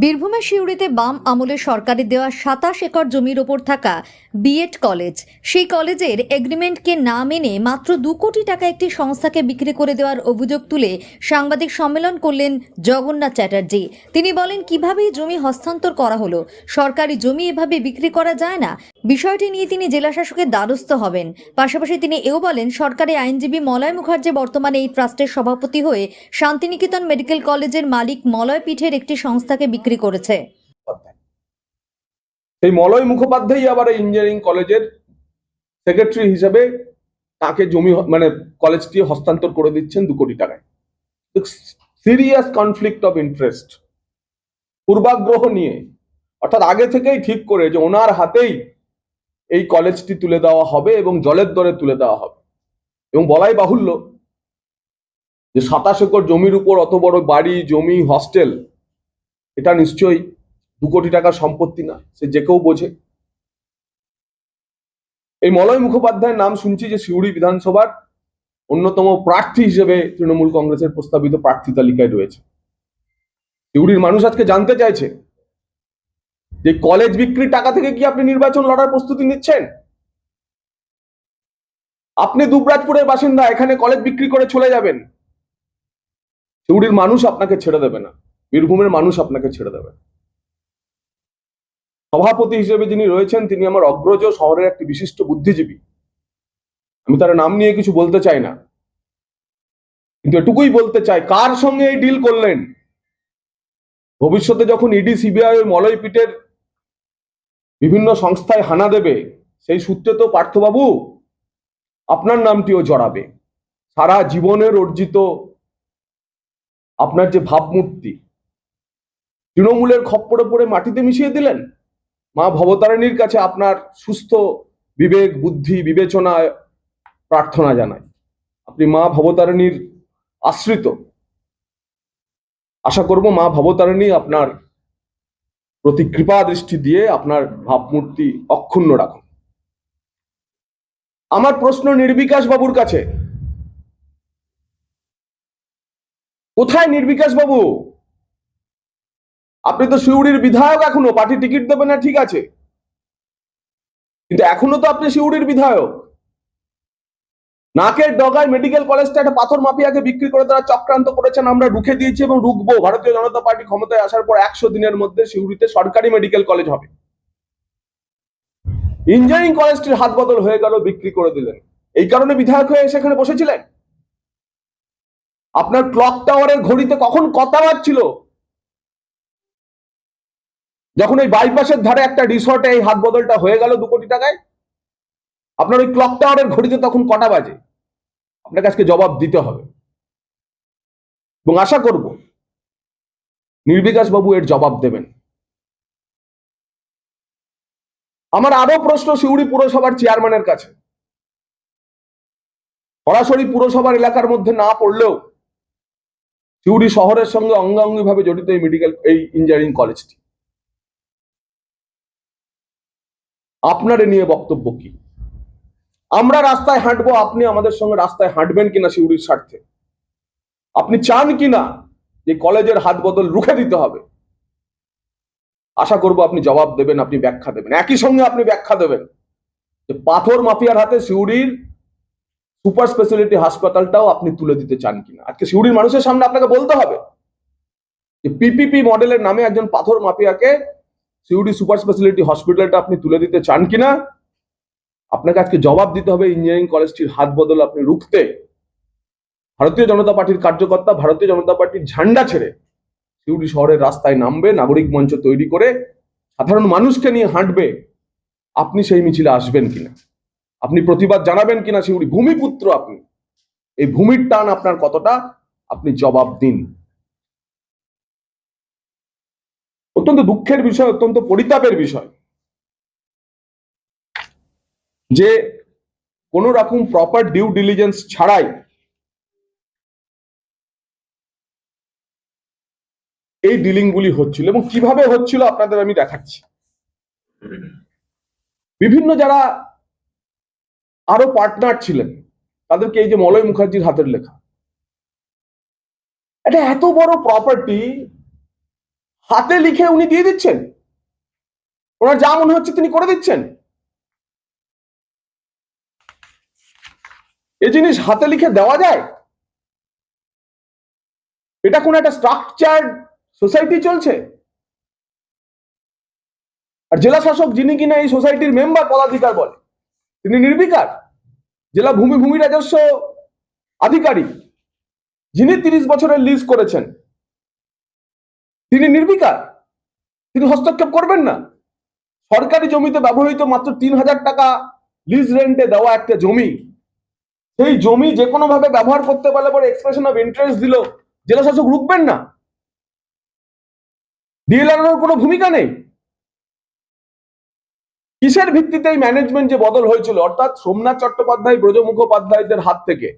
বীরভূমের সিউড়িতে বাম আমলে সরকারের দেওয়া ২৭ একর জমির ওপর থাকা বিএড কলেজ, সেই কলেজের এগ্রিমেন্টকে না মেনে মাত্র ২ কোটি টাকা একটি সংস্থাকে বিক্রি করে দেওয়ার অভিযোগ তুলে সাংবাদিক সম্মেলন করলেন জগন্নাথ চ্যাটার্জি। তিনি বলেন, কিভাবে জমি হস্তান্তর করা হলো, সরকারি জমি এভাবে বিক্রি করা যায় না। বিষয়টি নিয়ে তিনি জেলাশাসকের দ্বারস্থ হবেন। পাশাপাশি তিনি এও বলেন, সরকারি আইনজীবী মলয় মুখার্জি বর্তমানে এই ট্রাস্টের সভাপতি হয়ে শান্তিনিকেতন মেডিকেল কলেজের মালিক মলয় পীঠের একটি সংস্থাকে বিক্রি করেছে। এই মলয় মুখোপাধ্যায় আবার ইঞ্জিনিয়ারিং কলেজের সেক্রেটারি হিসেবে তাকে জমি কলেজটি হস্তান্তর করে দিচ্ছেন 2 কোটি টাকায়। সিরিয়াস কনফ্লিক্ট অফ ইন্টারেস্ট, পূর্বাগ্রহ নিয়ে, অর্থাৎ আগে থেকেই ঠিক করে যে ওনার হাতেই এই কলেজটি তুলে দেওয়া হবে এবং জলের দরে তুলে দেওয়া হবে। এবং বলাই বাহুল্য যে 27 একর জমির উপর অত বড় বাড়ি, জমি, হস্টেল, এটা নিশ্চয়ই 2 কোটি টাকার সম্পত্তি না, সে যে কেউ বোঝে। এই মলয় মুখোপাধ্যায়ের নাম শুনছি যে সিউড়ি বিধানসভার অন্যতম প্রার্থী হিসেবে তৃণমূল কংগ্রেসের প্রস্তাবিত প্রার্থী তালিকায় রয়েছে। সিউড়ির মানুষ আজকে জানতে চাইছে যে কলেজ বিক্রির টাকা থেকে কি আপনি নির্বাচন লড়ার প্রস্তুতি নিচ্ছেন? আপনি দুবরাজপুরের বাসিন্দা, এখানে কলেজ বিক্রি করে চলে যাবেন, সিউড়ির মানুষ আপনাকে ছেড়ে দেবে না, বীরভূমের মানুষ আপনাকে ছেড়ে দেবে। সভাপতি হিসেবে যিনি রয়েছেন তিনি আমার অগ্রজ, শহরের একটি বিশিষ্ট বুদ্ধিজীবী। আমি তার নাম নিয়ে কিছু বলতে চাই না, কিন্তু এটুকুই বলতে চাই, কার সঙ্গে এই ডিল করলেন? ভবিষ্যতে যখন ইডি, সিবিআই ওই মলয় পীঠের বিভিন্ন সংস্থায় হানা দেবে, সেই সূত্রে তো পার্থবাবু আপনার নামটিও জড়াবে। সারা জীবনের অর্জিত আপনার যে ভাবমূর্তি তৃণমূলের খপ্পরে পড়ে মাটিতে মিশিয়ে দিলেন। মা ভবতারিণীর কাছে আপনার সুস্থ বিবেক, বুদ্ধি, বিবেচনায় প্রার্থনা জানাই। আপনি মা ভবতারিণীর আশ্রিত, আশা করব মা ভবতারিণী আপনার প্রতি কৃপা দৃষ্টি দিয়ে আপনার ভাবমূর্তি অক্ষুণ্ণ রাখুন। আমার প্রশ্ন নির্বিকাশ বাবুর কাছে, কোথায় নির্বিকাশ বাবু? আপনি তো সিউড়ির বিধায়ক, এখনো পার্টি টিকিট দেবে না ঠিক আছে, কিন্তু এখনো তো আপনি সিউড়ির বিধায়ক। নাকের ডগায় মেডিকেল কলেজটা একটা পাথর মাফিয়াকে বিক্রি করে তারা চক্রান্ত করেছেন, আমরা রুখে দিয়েছি এবং রুখবো। ভারতীয় জনতা পার্টি ক্ষমতায় আসার পর 100 দিনের মধ্যে সিউড়িতে সরকারি মেডিকেল কলেজ হবে। ইঞ্জিনিয়ারিং কলেজটির হাত বদল হয়ে গেল, বিক্রি করে দিলেন। এই কারণে বিধায়ক হয়ে সেখানে বসেছিলেন। আপনার ক্লক টাওয়ারের ঘড়িতে কখন কথা বাজছিল? যখন এই বাইপাসের ধারে একটা রিসর্টে এই হাত বদলটা হয়ে গেল 2 কোটি টাকায়, আপনার ওই ক্লক টাওয়ারের ঘড়িতে তখন কটা বাজে? আপনাকে আজকে জবাব দিতে হবে এবং আশা করব নির্বিকাশ বাবু এর জবাব দেবেন। আমার আরো প্রশ্ন সিউড়ি পুরসভার চেয়ারম্যানের কাছে। সরাসরি পুরসভার এলাকার মধ্যে না পড়লেও সিউড়ি শহরের সঙ্গে অঙ্গাঙ্গিভাবে জড়িত এই ইঞ্জিনিয়ারিং কলেজটি। আপনার এ নিয়ে বক্তব্য কি? আমরা রাস্তায় হাঁটবো, আপনি আমাদের সঙ্গে রাস্তায় হাঁটবেন কিনা সিউড়ির স্বার্থে? আপনি চান কিনা যে কলেজের হাত বদল রুখে দিতে হবে? আশা করব আপনি জবাব দেবেন, আপনি ব্যাখ্যা দেবেন। একই সঙ্গে আপনি ব্যাখ্যা দেবেন যে পাথর মাফিয়ার হাতে সিউড়ির সুপার স্পেশালিটি হাসপাতালটাও আপনি তুলে দিতে চান কিনা। আজকে সিউড়ির মানুষের সামনে আপনাকে বলতে হবে যে পিপিপি মডেলের নামে একজন পাথর মাফিয়াকে সিউড়ি সুপার স্পেশালিটি হসপিটালটা আপনি তুলে দিতে চান কিনা। আপনাকে আজকে জবাব দিতে হবে। ইঞ্জিনিয়ারিং কলেজটির হাত বদল আপনি রুখতে ভারতীয় জনতা পার্টির কার্যকর্তা ভারতীয় জনতা পার্টির ঝান্ডা ছেড়ে সিউড়ি শহরের রাস্তায় নামবে, নাগরিক মঞ্চ তৈরি করে সাধারণ মানুষকে নিয়ে হাঁটবে। আপনি সেই মিছিলে আসবেন কিনা, আপনি প্রতিবাদ জানাবেন কিনা? সিউড়ি ভূমিপুত্র আপনি, এই ভূমির টান আপনার কতটা, আপনি জবাব দিন। অত্যন্ত দুঃখের বিষয়, অত্যন্ত পরিতাপের বিষয় যে কোন রকম প্রপার ডিউ ডিলিজেন্স ছাড়াই এই ডিলিং গুলি হচ্ছিল। এবং কিভাবে হচ্ছিল আপনাদের আমি দেখাচ্ছি। বিভিন্ন যারা আরো পার্টনার ছিলেন তাদেরকে এই যে মলয় মুখার্জির হাতের লেখা, এটা এত বড় প্রপার্টি, হাতে লিখে উনি দিয়ে দিচ্ছেন, ওনার যা মনে হচ্ছে তিনি করে দিচ্ছেন। এই জিনিস হাতে লিখে দেওয়া যায়? এটা কোন একটা স্ট্রাকচার্ড সোসাইটি চলছে? আর জেলা শাসক যিনি কিনা এই সোসাইটির মেম্বার পদাধিকার বলে, তিনি নির্বিকার। জেলা ভূমি রাজস্ব আধিকারিক যিনি 30 বছরের লিজ করেছেন, তিনি নির্বিকার, তিনি হস্তক্ষেপ করবেন না। সরকারি জমিতে ব্যবহৃত মাত্র 3000 টাকা লিজ রেন্টে দেওয়া একটা জমি, সেই জমি যে কোনো ভাবে ব্যবহার করতে পারলে পরে এক্সপ্রেশন অফ ইন্টারেস্ট দিল, জেলা শাসক রুখবেন না? ডিএলআর কোনো ভূমিকা নেই। কিসের ভিত্তিতে এই ম্যানেজমেন্ট যে বদল হয়েছিল, অর্থাৎ সোমনাথ চট্টোপাধ্যায়, ব্রজ মুখোপাধ্যায়দের হাত থেকে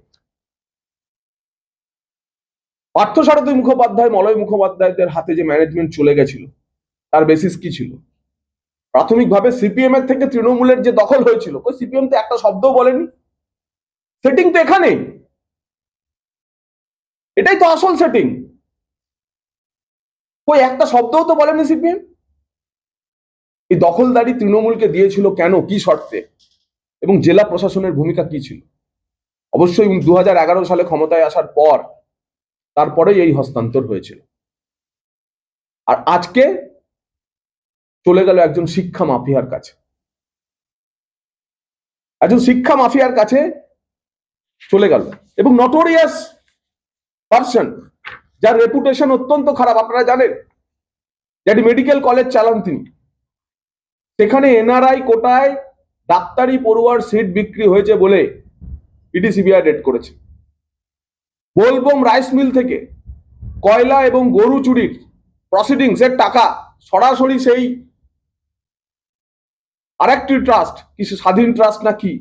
পার্থসারথী মুখোপাধ্যায়, মলয় মুখোপাধ্যায়দের হাতে যে ম্যানেজমেন্ট চলে গেছিল, তার বেসিস কি ছিল? প্রাথমিকভাবে সিপিএম এর থেকে তৃণমূলের যে দখল হয়েছিল, ওই সিপিএম তো একটা শব্দও বলেনি। সেটিং তো এখানেই, এটাই তো আসল সেটিং। ওই একটা শব্দও তো বলেনি সিপিএম। এই দখলদারি তৃণমূলকে দিয়েছিল কেন, কি শর্তে, এবং জেলা প্রশাসনের ভূমিকা কি ছিল? অবশ্যই 2011 সালে ক্ষমতায় আসার পর, তারপরে এই হস্তান্তর হয়েছিল। আর আজকে চলে গেল একজন শিক্ষা মাফিয়ার কাছে, একজন শিক্ষা মাফিয়ার কাছে চলে গেল, এবং নটোরিয়াস পারসন, যার রেপুটেশন অত্যন্ত খারাপ। আপনারা জানেন যে মেডিকেল কলেজ চালান তিনি, সেখানে এনআরআই কোটায় ডাক্তারি পড়ুয়ার সিট বিক্রি হয়েছে বলে ইডি সিবিআই রেড করেছে। বোলবোম রাইস মিল থেকে কয়লা এবং গরু চুরির প্রসিডিংস এর টাকা সরাসরি সেই আরেকটি ট্রাস্ট, কিছু স্বাধীন ট্রাস্ট না কি,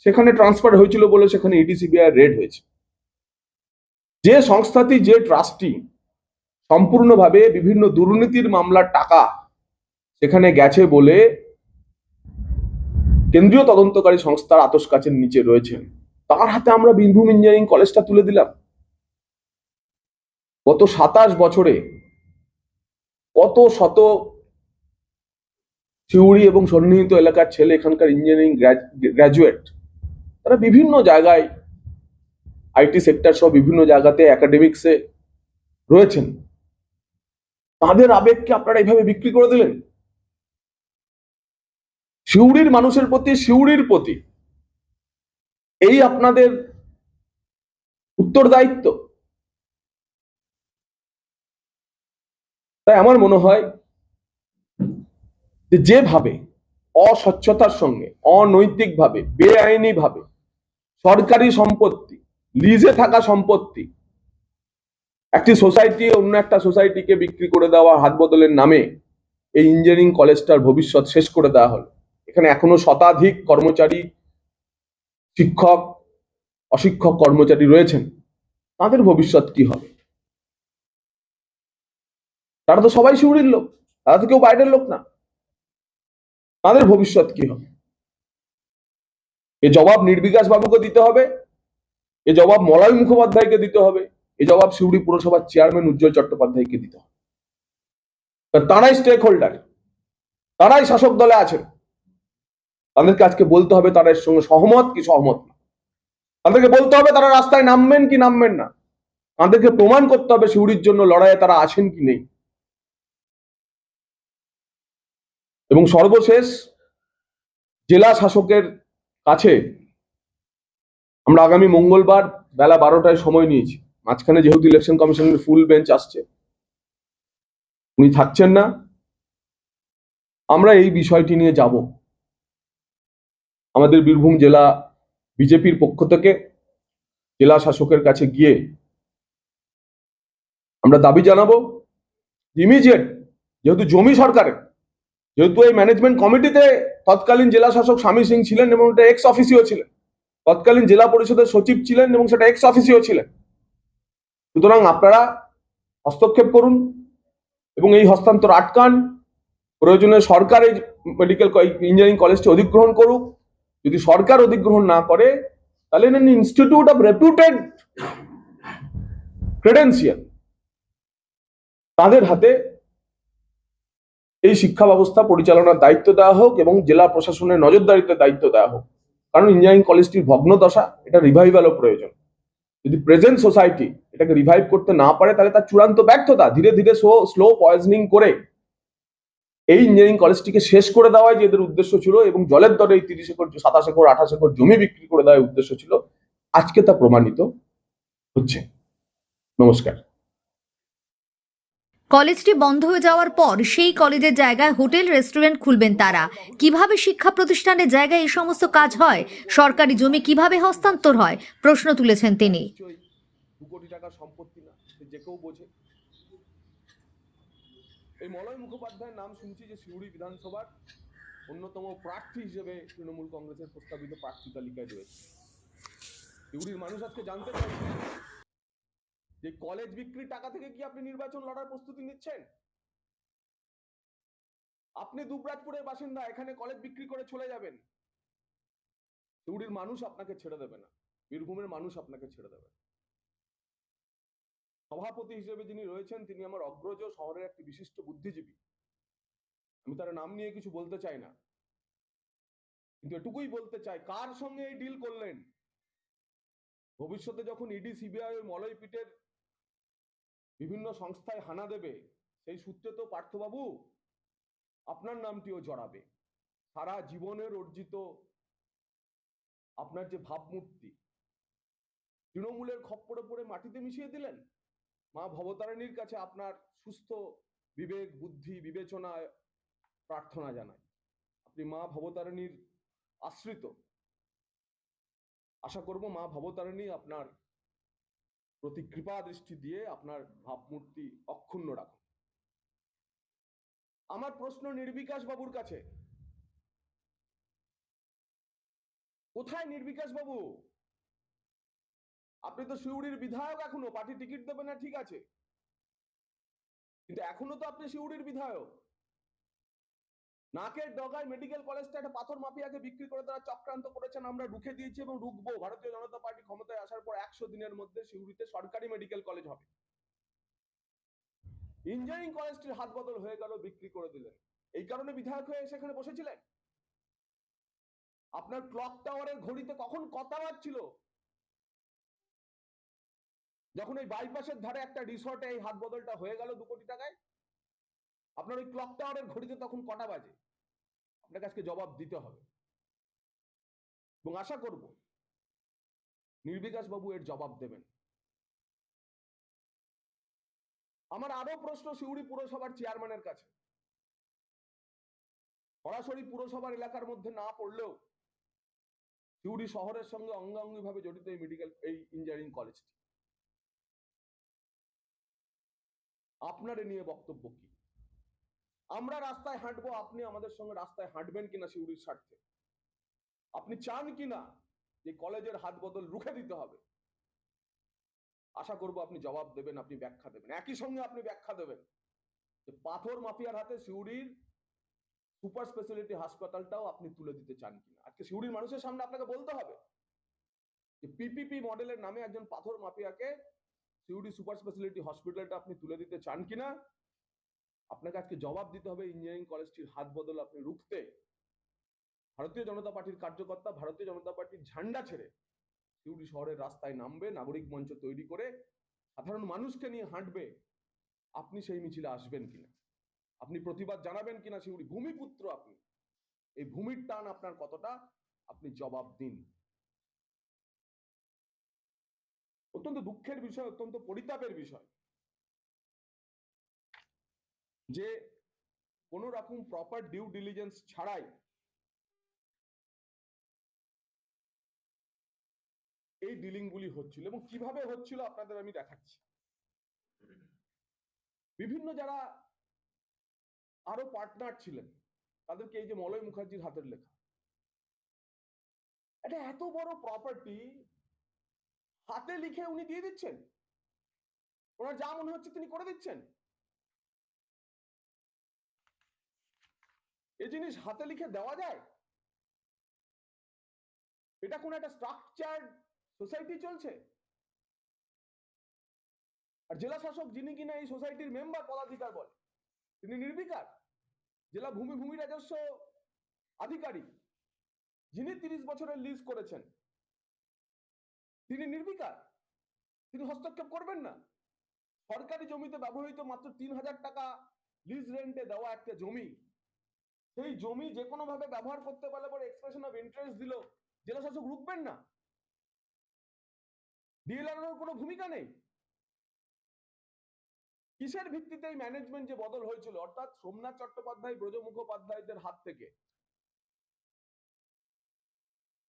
সেখানে ট্রান্সফার হয়েছিল বলে সেখানে ইডি সিবিআই রেড হয়েছে। যে সংস্থাটি, যে ট্রাস্টটি সম্পূর্ণভাবে বিভিন্ন দুর্নীতির মামলার টাকা সেখানে গেছে বলে কেন্দ্রীয় তদন্তকারী সংস্থার আতশ কাচের নিচে রয়েছেন, তার হাতে আমরা বীরভূম ইঞ্জিনিয়ারিং কলেজটা তুলে দিলাম। গত 27 বছরে কত শত সিউড়ি এবং সন্নিহিত এলাকার ছেলে, এখানকার ইঞ্জিনিয়ারিং গ্র্যাজুয়েট, তারা বিভিন্ন জায়গায় আইটি সেক্টর সহ বিভিন্ন জায়গাতে একাডেমিক্সে রয়েছেন। তাদের আবেগকে আপনারা এইভাবে বিক্রি করে দিলেন। সিউড়ির মানুষের প্রতি, সিউড়ির প্রতি এই আপনাদের উত্তরদায়িত্ব। তাই আমার মনে হয় যে যেভাবে অস্বচ্ছতার সঙ্গে, অনৈতিকভাবে, বেআইনিভাবে সরকারি সম্পত্তি, লিজে থাকা সম্পত্তি একটি সোসাইটি অন্য একটা সোসাইটিকে বিক্রি করে দেওয়া, হাত বদলের নামে এই ইঞ্জিনিয়ারিং কলেজটার ভবিষ্যৎ শেষ করে দেওয়া হলো। এখানে এখনো শতাধিক কর্মচারী, শিক্ষক, অশিক্ষক কর্মচারী রয়েছেন, তাদের ভবিষ্যৎ কি হবে? তারা তো সবাই সিউড়ির লোক, তারা তো কেউ বাইরের লোক না। তাদের ভবিষ্যৎ কি হবে? এ জবাব নির্বিকাশ বাবুকে দিতে হবে, এ জবাব মলয় মুখোপাধ্যায়কে দিতে হবে, এ জবাব সিউড়ি পুরসভার চেয়ারম্যান উজ্জ্বল চট্টোপাধ্যায়কে দিতে হবে। তারাই স্টেক হোল্ডার, তারাই শাসক দলে আছেন। তাদেরকে আজকে বলতে হবে তারা এর সঙ্গে সহমত কি সহমত না। তাদেরকে বলতে হবে তারা রাস্তায় নামবেন কি নামবেন না। তাদেরকে প্রমাণ করতে হবে সিউড়ির জন্য লড়াইয়ে তারা আছেন কি নেই। এবং সর্বশেষ, জেলা শাসকের কাছে আমরা আগামী মঙ্গলবার বেলা 12টায় সময় নিয়েছি। মাঝখানে যেহেতু ইলেকশন কমিশনের ফুল বেঞ্চ আসছে, উনি থাকছেন না, আমরা এই বিষয়টি নিয়ে যাব। আমাদের বীরভূম জেলা বিজেপির পক্ষ থেকে জেলা শাসকের কাছে গিয়ে আমরা দাবি জানাবো ইমিডিয়েট, যেহেতু জমি সরকারের, যেহেতু এই ম্যানেজমেন্ট কমিটিতে তৎকালীন জেলা শাসক স্বামী সিং ছিলেন এবং এটা এক্স অফিসিও ছিলেন, তৎকালীন জেলা পরিষদের সচিব ছিলেন এবং সেটা এক্স অফিসিও ছিলেন। সুতরাং আপনারা হস্তক্ষেপ করুন এবং এই হস্তান্তর আটকান। প্রয়োজনে সরকার এই মেডিকেল ইঞ্জিনিয়ারিং কলেজটি অধিগ্রহণ করুক। যদি সরকার অধিগ্রহণ না করে, তাহলে ইনস্টিটিউট অফ রেপুটেড ক্রেডেন্সিয়াল তাদের হাতে এই শিক্ষা ব্যবস্থা পরিচালনার দায়িত্ব দেওয়া হোক এবং জেলা প্রশাসনের নজরদারিতে দায়িত্ব দেওয়া হোক। কারণ ইঞ্জিনিয়ারিং কলেজটির ভগ্নদশা, এটা রিভাইভালও প্রয়োজন। যদি প্রেজেন্ট সোসাইটি এটাকে রিভাইভ করতে না পারে তাহলে তার চূড়ান্ত ব্যর্থতা। ধীরে ধীরে স্লো পয়জনিং করে এই ইঞ্জিনিয়ারিং কলেজটিকে শেষ করে দেওয়াই যে এদের উদ্দেশ্য ছিল এবং জলের দরে এই 30 একর 27 একর 28 একর জমি বিক্রি করে দেওয়ার উদ্দেশ্য ছিল, আজকে তা প্রমাণিত হচ্ছে। নমস্কার। কলেজটি বন্ধ হয়ে যাওয়ার পর সেই কলেজের জায়গায় হোটেল রেস্টুরেন্ট খুলবেন তারা। কিভাবে শিক্ষা প্রতিষ্ঠানের জায়গায় এই সমস্ত কাজ হয়, সরকারি জমি কিভাবে হস্তান্তর হয়, প্রশ্ন তুলেছেন তিনি। 2 কোটি টাকার সম্পত্তি না, যে কেউ বোঝে। এই মলয় মুখোপাধ্যায়ের নাম শুনছি যে সিউড়ি বিধানসভার অন্যতম প্রার্থী হিসেবে তৃণমূল কংগ্রেসের প্রস্তাবিত প্রার্থী তালিকায় রয়েছে। সিউড়ির মানুষ আজকে জানতে চাইছে যে কলেজ বিক্রির টাকা থেকে কি আপনি নির্বাচন লড়ার প্রস্তুতি নিচ্ছেন? আপনি দুবরাজপুরের বাসিন্দা, এখানে কলেজ বিক্রি করে চলে যাবেন, সিউড়ির মানুষ আপনাকে ছেড়ে দেবে না, বীরভূমের মানুষ আপনাকে ছেড়ে দেবে না। সভাপতি হিসেবে যিনি রয়েছেন তিনি আমার অগ্রজ, শহরের একটি বিশিষ্ট বুদ্ধিজীবী। আমি তার নাম নিয়ে কিছু বলতে চাই না, কিন্তু এটুকুই বলতে চাই, কার সঙ্গে এই ডিল করলেন? ভবিষ্যতে যখন ইডি সিবিআই ওই মলয়পীঠের বিভিন্ন সংস্থায় হানা দেবে, সেই সূত্রে তো পার্থবাবু আপনার নামটিও জড়াবে। সারা জীবনের অর্জিত আপনার যে ভাবমূর্তি তৃণমূলের খপ্পরে পড়ে মাটিতে মিশিয়ে দিলেন। মা ভবতারিণীর কাছে আপনার সুস্থ বিবেক, বুদ্ধি, বিবেচনায় প্রার্থনা জানাই। আপনি মা ভবতারিণীর আশ্রিত, আশা করব মা ভবতারিণী আপনার প্রতি কৃপা দৃষ্টি দিয়ে আপনার ভাবমূর্তি অক্ষুণ্ণ রাখুন। আমার প্রশ্ন নির্বিকাশ বাবুর কাছে, কোথায় নির্বিকাশ বাবু? আপনি তো সিউড়ির বিধায়ক, এখনো পার্টি টিকিট দেবে না ঠিক আছে, কিন্তু এখনো তো আপনি সিউড়ির বিধায়ক। নাকের ডগায় মেডিকেল কলেজটা একটা পাথর মাফিয়াকে বিক্রি করে তারা চক্রান্ত করেছেন, আমরা রুখে দিয়েছি এবং রুখবো। ভারতীয় জনতা পার্টি ক্ষমতায় আসার পর 100 দিনের মধ্যে সিউড়িতে সরকারি মেডিকেল কলেজ হবে। ইঞ্জিনিয়ারিং কলেজটির হাত বদল হয়ে গেল, বিক্রি করে দিলেন। এই কারণে বিধায়ক হয়ে সেখানে বসেছিলেন। আপনার ক্লক টাওয়ারের ঘড়িতে কখন কথা বাজছিল? যখন এই বাইপাসের ধারে একটা রিসর্টে এই হাত বদলটা হয়ে গেল 2 কোটি টাকায়, আপনার ওই ক্লক টাওয়ারের ঘড়িতে তখন কটা বাজে? আপনাকে আজকে জবাব দিতে হবে এবং আশা করব নির্বিকাশ বাবু এর জবাব দেবেন। আমার আরো প্রশ্ন সিউড়ি পুরসভার চেয়ারম্যানের কাছে। সরাসরি পুরসভার এলাকার মধ্যে না পড়লেও সিউড়ি শহরের সঙ্গে অঙ্গাঙ্গিভাবে জড়িত এই ইঞ্জিনিয়ারিং কলেজটি। আপনার নিয়ে বক্তব্য কি? আমরা রাস্তায় হাঁটবো, আপনি আমাদের সঙ্গে রাস্তায় হাঁটবেন কিনা সিউড়ির স্বার্থে? আপনি চান কিনা যে কলেজের হাত বদল রুখে দিতে হবে? আশা করব আপনি জবাব দেবেন, আপনি ব্যাখ্যা দেবেন। একই সঙ্গে আপনি ব্যাখ্যা দেবেন যে পাথর মাফিয়ার হাতে সিউড়ির সুপার স্পেশালিটি হাসপাতালটাও আপনি তুলে দিতে চান কিনা। আজকে সিউড়ির মানুষের সামনে আপনাকে বলতে হবে যে পিপিপি মডেলের নামে একজন পাথর মাফিয়াকে সিউড়ি সুপার স্পেশালিটি হসপিটালটা আপনি তুলে দিতে চান কিনা। আপনাকে আজকে জবাব দিতে হবে। ইঞ্জিনিয়ারিং কলেজটির হাত বদল আপনি রুখতে ভারতীয় জনতা পার্টির কার্যকর্তা ভারতীয় জনতা পার্টির ঝান্ডা ছেড়ে সিউড়ি শহরের রাস্তায় নামবে, নাগরিক মঞ্চ তৈরি করে সাধারণ মানুষকে নিয়ে হাঁটবে। আপনি সেই মিছিলে আসবেন কিনা, আপনি প্রতিবাদ জানাবেন কিনা? সিউড়ি ভূমিপুত্র আপনি, এই ভূমির টান আপনার কতটা, আপনি জবাব দিন। অত্যন্ত দুঃখের বিষয়, অত্যন্ত পরিতাপের বিষয় যে কোন রকম প্রপার ডিউ ডিলিজেন্স ছাড়াই এই ডিলিং গুলি হচ্ছিল এবং কিভাবে হচ্ছিল আপনাদের আমি দেখাচ্ছি। বিভিন্ন যারা আরো পার্টনার ছিলেন তাদেরকে এই যে মলয় মুখার্জির হাতের লেখা, এটা এত বড় প্রপার্টি হাতে লিখে উনি দিয়ে দিচ্ছেন, ওনার যা মনে হচ্ছে তিনি করে দিচ্ছেন। এই জিনিস হাতে লিখে দেওয়া যায়? এটা কোন একটা স্ট্রাকচার্ড সোসাইটি চলছে? আর জেলা শাসক যিনি কিনা এই সোসাইটির মেম্বার পদাধিকার বলে, তিনি নির্বিকার। জেলা ভূমি রাজস্ব আধিকারিক যিনি 30 বছরের লিজ করেছেন তিনি নির্বিকার, তিনি হস্তক্ষেপ করবেন না? সরকারি জমিতে ব্যবহৃত মাত্র 3,000 টাকা লিজ রেন্টে দেওয়া একটা জমি, সেই জমি যে কোনো ভাবে ব্যবহার করতে পারলে পরে এক্সপ্রেশন অফ ইন্টারেস্ট দিল, জেলা শাসক রুখবেন না? ডিএলআর কোনো ভূমিকা নেই? কিসের ভিত্তিতে এই ম্যানেজমেন্ট যে বদল হয়েছিল, অর্থাৎ সোমনাথ চট্টোপাধ্যায়, ব্রজ মুখোপাধ্যায়দের হাত থেকে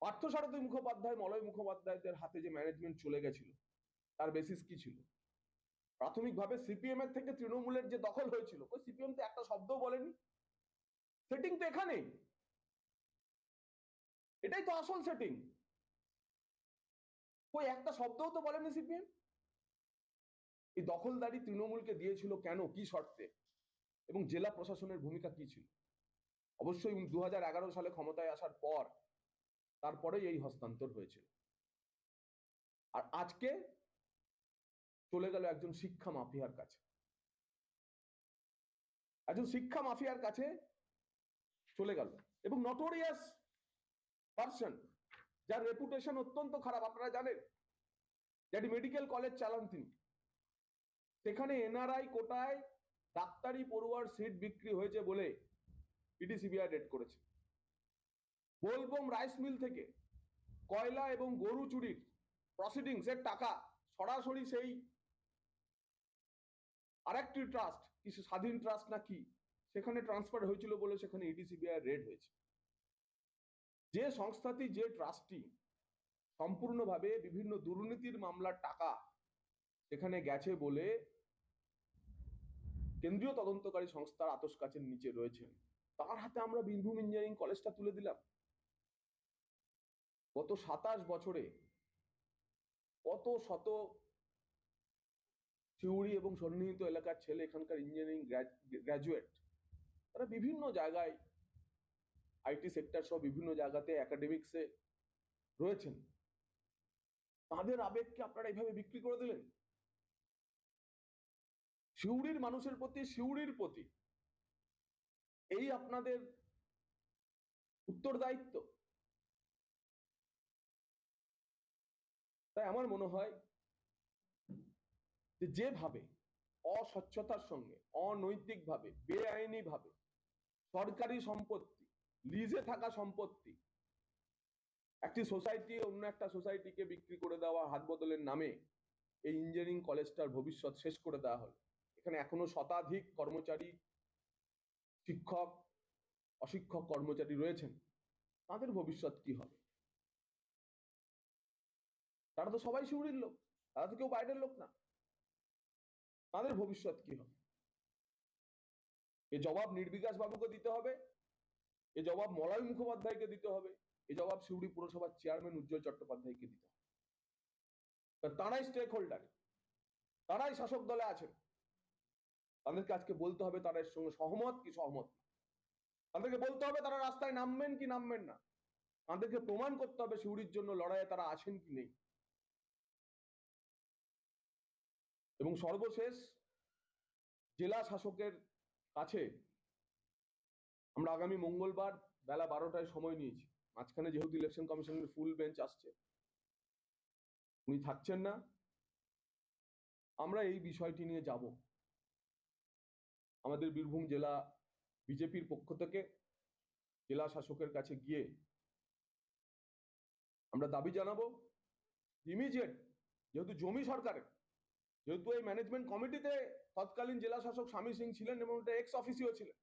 পার্থসারথী মুখোপাধ্যায়, মলয় মুখোপাধ্যায়দের হাতে যে ম্যানেজমেন্ট চলে গেছিল, তার বেসিস কি ছিল? প্রাথমিকভাবে সিপিএম এর থেকে তৃণমূলের যে দখল হয়েছিল, ওই সিপিএম তো একটা শব্দও বলেনি। সেটিং তো এখানেই, এটাই তো আসল সেটিং। ওই একটা শব্দও তো বলেনি সিপিএম। এই দখলদারি তৃণমূলকে দিয়েছিল কেন, কি শর্তে, এবং জেলা প্রশাসনের ভূমিকা কি ছিল? অবশ্যই 2011 সালে ক্ষমতায় আসার পর, তারপরেই এই হস্তান্তর হয়েছিল। আর আজকে চলে গেল একজন শিক্ষা মাফিয়ার কাছে, একজন শিক্ষা মাফিয়ার কাছে চলে গেল, এবং নটোরিয়াস পার্সন, যার রেপুটেশন অত্যন্ত খারাপ। আপনারা জানেন যে মেডিকেল কলেজ চালান তিনি, সেখানে এনআরআই কোটায় ডাক্তারি পড়ুয়ার সিট বিক্রি হয়েছে বলে ইডি সিবিআই রেড করেছে। বোলবোম রাইস মিল থেকে কয়লা এবং গরু চুরির প্রসিডিংস এর টাকা সরাসরি সেই আরেকটি ট্রাস্ট, কিছু স্বাধীন ট্রাস্ট না কি, সেখানে ট্রান্সফার হয়েছিল বলে সেখানে ইডি সিবিআই রেড হয়েছে। যে সংস্থাটি, যে ট্রাস্টটি সম্পূর্ণভাবে বিভিন্ন দুর্নীতির মামলার টাকা সেখানে গেছে বলে কেন্দ্রীয় তদন্তকারী সংস্থার আতস কাচের নিচে রয়েছেন, তার হাতে আমরা বীরভূম ইঞ্জিনিয়ারিং কলেজটা তুলে দিলাম। গত 27 বছরে কত শত সিউড়ি এবং সন্নিহিত এলাকার ছেলে, এখানকার ইঞ্জিনিয়ারিং গ্রাজুয়েট, তারা বিভিন্ন জায়গায় আইটি সেক্টর সহ বিভিন্ন জায়গাতে একাডেমিক্সে রয়েছেন। তাদের আবেগকে আপনারা এইভাবে বিক্রি করে দিলেন। সিউড়ির মানুষের প্রতি, সিউড়ির প্রতি এই আপনাদের উত্তরদায়িত্ব। তাই আমার মনে হয় যে যেভাবে অস্বচ্ছতার সঙ্গে, অনৈতিকভাবে, বেআইনিভাবে সরকারি সম্পত্তি, লিজে থাকা সম্পত্তি একটি সোসাইটি অন্য একটা সোসাইটিকে বিক্রি করে দেওয়া, হাত বদলের নামে এই ইঞ্জিনিয়ারিং কলেজটার ভবিষ্যৎ শেষ করে দেওয়া হলো। এখানে এখনো শতাধিক কর্মচারী, শিক্ষক, অশিক্ষক কর্মচারী রয়েছেন, তাদের ভবিষ্যৎ কি হবে? তারা তো সবাই সিউড়ির লোক, তারা তো কেউ বাইরের লোক না। তাদের ভবিষ্যৎ কি হবে? এ জবাব নির্বিকাশ বাবুকে দিতে হবে, এ জবাব মলয় মুখোপাধ্যায়কে দিতে হবে, এ জবাব সিউড়ি পুরসভার চেয়ারম্যান উজ্জ্বল চট্টোপাধ্যায়কে দিতে হবে। তারাই স্টেক হোল্ডার, তারাই শাসক দলে আছেন। তাদেরকে আজকে বলতে হবে তারা এর সঙ্গে সহমত কি সহমত না। তাদেরকে বলতে হবে তারা রাস্তায় নামবেন কি নামবেন না। তাদেরকে প্রমাণ করতে হবে সিউড়ির জন্য লড়াইয়ে তারা আছেন কি নেই। এবং সর্বশেষ, জেলা শাসকের কাছে আমরা আগামী মঙ্গলবার বেলা 12টায় সময় নিয়েছি। মাঝখানে যেহেতু ইলেকশন কমিশনের ফুল বেঞ্চ আসছে, উনি থাকছেন না, আমরা এই বিষয়টি নিয়ে যাব। আমাদের বীরভূম জেলা বিজেপির পক্ষ থেকে জেলা শাসকের কাছে গিয়ে আমরা দাবি জানাবো ইমিডিয়েট, যেহেতু জমি সরকারের, যেহেতু এই ম্যানেজমেন্ট কমিটিতে তৎকালীন জেলা শাসক স্বামী সিং ছিলেন এবং এটা এক্স অফিসিও ছিলেন,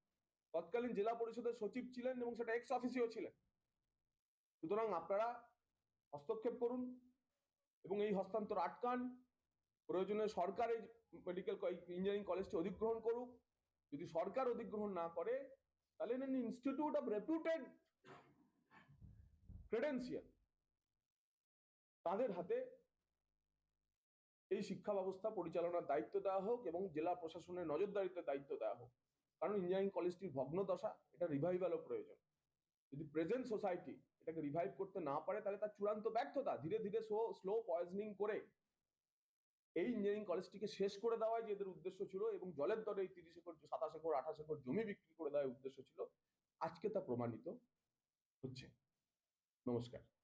তৎকালীন জেলা পরিষদের সচিব ছিলেন এবং সেটা এক্স অফিসিও ছিলেন। সুতরাং আপনারা হস্তক্ষেপ করুন এবং এই হস্তান্তর আটকান। প্রয়োজনে সরকার এই মেডিকেল ইঞ্জিনিয়ারিং কলেজটি অধিগ্রহণ করুক। যদি সরকার অধিগ্রহণ না করে, তাহলে ইনস্টিটিউট অফ রেপুটেড ক্রেডেন্সিয়াল, তাদের হাতে এই শিক্ষা ব্যবস্থা পরিচালনার দায়িত্ব দেওয়া হোক এবং জেলা প্রশাসনের নজরদারিতে দায়িত্ব দেওয়া হোক। কারণ ইঞ্জিনিয়ারিং কলেজটির ভগ্ন দশা, এটা রিভাইভালও প্রয়োজন। যদি প্রেজেন্ট সোসাইটি এটাকে রিভাইভ করতে না পারে, তাহলে তার চূড়ান্ত ব্যর্থতা। ধীরে ধীরে স্লো পয়জনিং করে এই ইঞ্জিনিয়ারিং কলেজটিকে শেষ করে দেওয়াই যে এদের উদ্দেশ্য ছিল, এবং জলের দরে এই 30 একর, 27 একর, 28 একর জমি বিক্রি করে দেওয়ার উদ্দেশ্য ছিল। প্রমাণিত হচ্ছে। নমস্কার।